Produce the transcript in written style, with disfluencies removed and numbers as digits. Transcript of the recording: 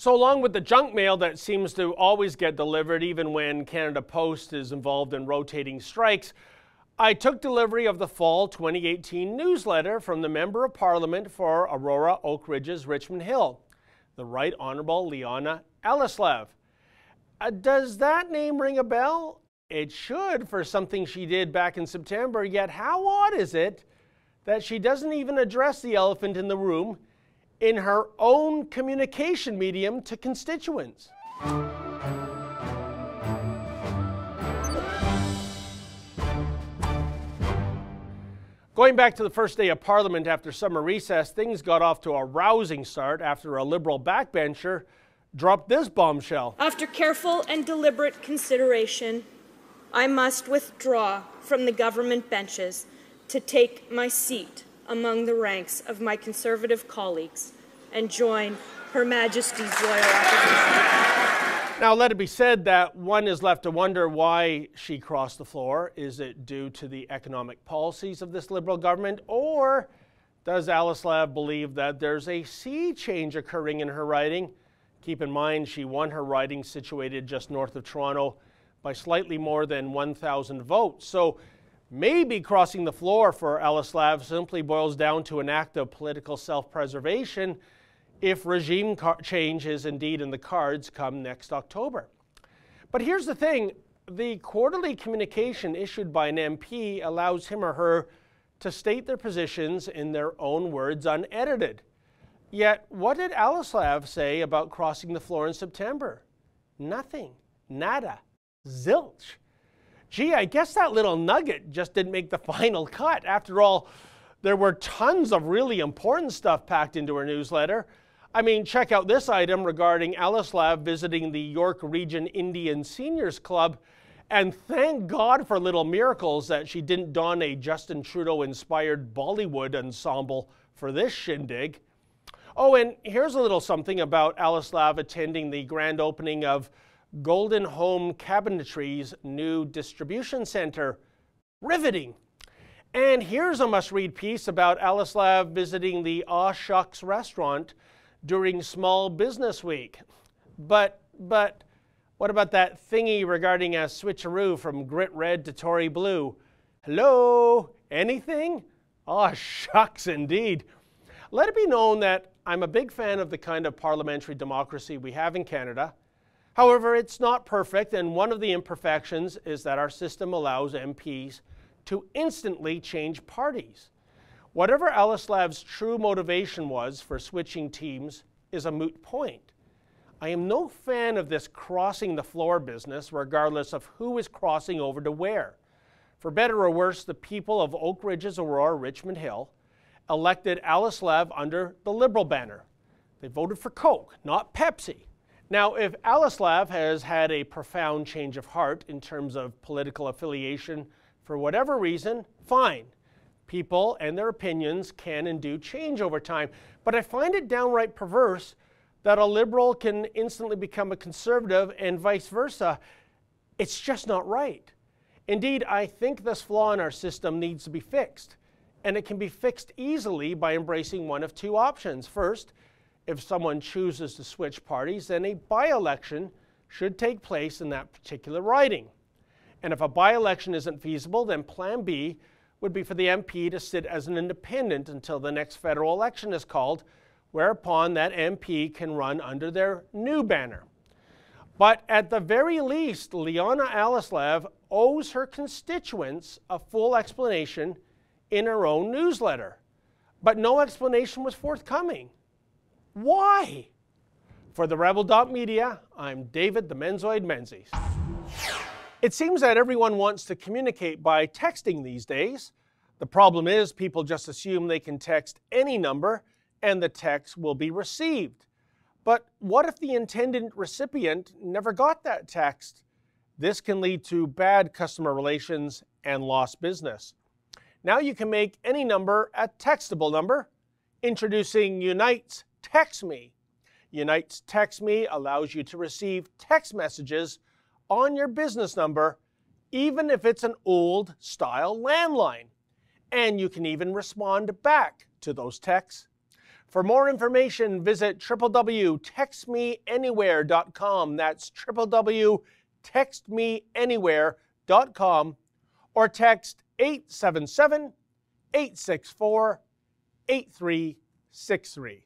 So along with the junk mail that seems to always get delivered even when Canada Post is involved in rotating strikes, I took delivery of the fall 2018 newsletter from the Member of Parliament for Aurora Oak Ridges Richmond Hill, the Right Honourable Liana Elleslev. Does that name ring a bell? It should for something she did back in September, yet how odd is it that she doesn't even address the elephant in the room in her own communication medium to constituents? Going back to the first day of Parliament after summer recess, things got off to a rousing start after a Liberal backbencher dropped this bombshell. After careful and deliberate consideration, I must withdraw from the government benches to take my seat among the ranks of my Conservative colleagues and join Her Majesty's Loyal Opposition. Now, let it be said that one is left to wonder why she crossed the floor. Is it due to the economic policies of this Liberal government, or does Elleslev believe that there's a sea change occurring in her riding? Keep in mind, she won her riding situated just north of Toronto by slightly more than 1,000 votes. So maybe crossing the floor for Elleslev simply boils down to an act of political self-preservation if regime change is indeed in the cards come next October. But here's the thing, the quarterly communication issued by an MP allows him or her to state their positions in their own words unedited. Yet, what did Elleslev say about crossing the floor in September? Nothing. Nada. Zilch. Gee, I guess that little nugget just didn't make the final cut. After all, there were tons of really important stuff packed into her newsletter. I mean, check out this item regarding Elleslev visiting the York Region Indian Seniors Club, and thank God for little miracles that she didn't don a Justin Trudeau-inspired Bollywood ensemble for this shindig. Oh, and here's a little something about Elleslev attending the grand opening of Golden Home Cabinetry's new distribution center. Riveting. And here's a must-read piece about Elleslev visiting the Aw Shucks restaurant during Small Business Week. But what about that thingy regarding a switcheroo from Grit Red to Tory Blue? Hello? Anything? Aw shucks indeed. Let it be known that I'm a big fan of the kind of parliamentary democracy we have in Canada. However, it's not perfect, and one of the imperfections is that our system allows MPs to instantly change parties. Whatever Elleslev's true motivation was for switching teams is a moot point. I am no fan of this crossing the floor business, regardless of who is crossing over to where. For better or worse, the people of Oak Ridges, Aurora, Richmond Hill elected Elleslev under the Liberal banner. They voted for Coke, not Pepsi. Now, if Elleslev has had a profound change of heart in terms of political affiliation for whatever reason, fine. People and their opinions can and do change over time, but I find it downright perverse that a Liberal can instantly become a Conservative and vice versa. It's just not right. Indeed, I think this flaw in our system needs to be fixed, and it can be fixed easily by embracing one of two options. First, if someone chooses to switch parties, then a by-election should take place in that particular riding. And if a by-election isn't feasible, then Plan B would be for the MP to sit as an independent until the next federal election is called, whereupon that MP can run under their new banner. But at the very least, Liana Elleslev owes her constituents a full explanation in her own newsletter. But no explanation was forthcoming. Why? For the Rebel.media, I'm David the Menzoid Menzies. It seems that everyone wants to communicate by texting these days. The problem is people just assume they can text any number and the text will be received. But what if the intended recipient never got that text? This can lead to bad customer relations and lost business. Now you can make any number a textable number. Introducing Unite's Text Me. Unite's Text Me allows you to receive text messages on your business number, even if it's an old-style landline. And you can even respond back to those texts. For more information, visit www.textmeanywhere.com. That's www.textmeanywhere.com, or text 877-864-8363.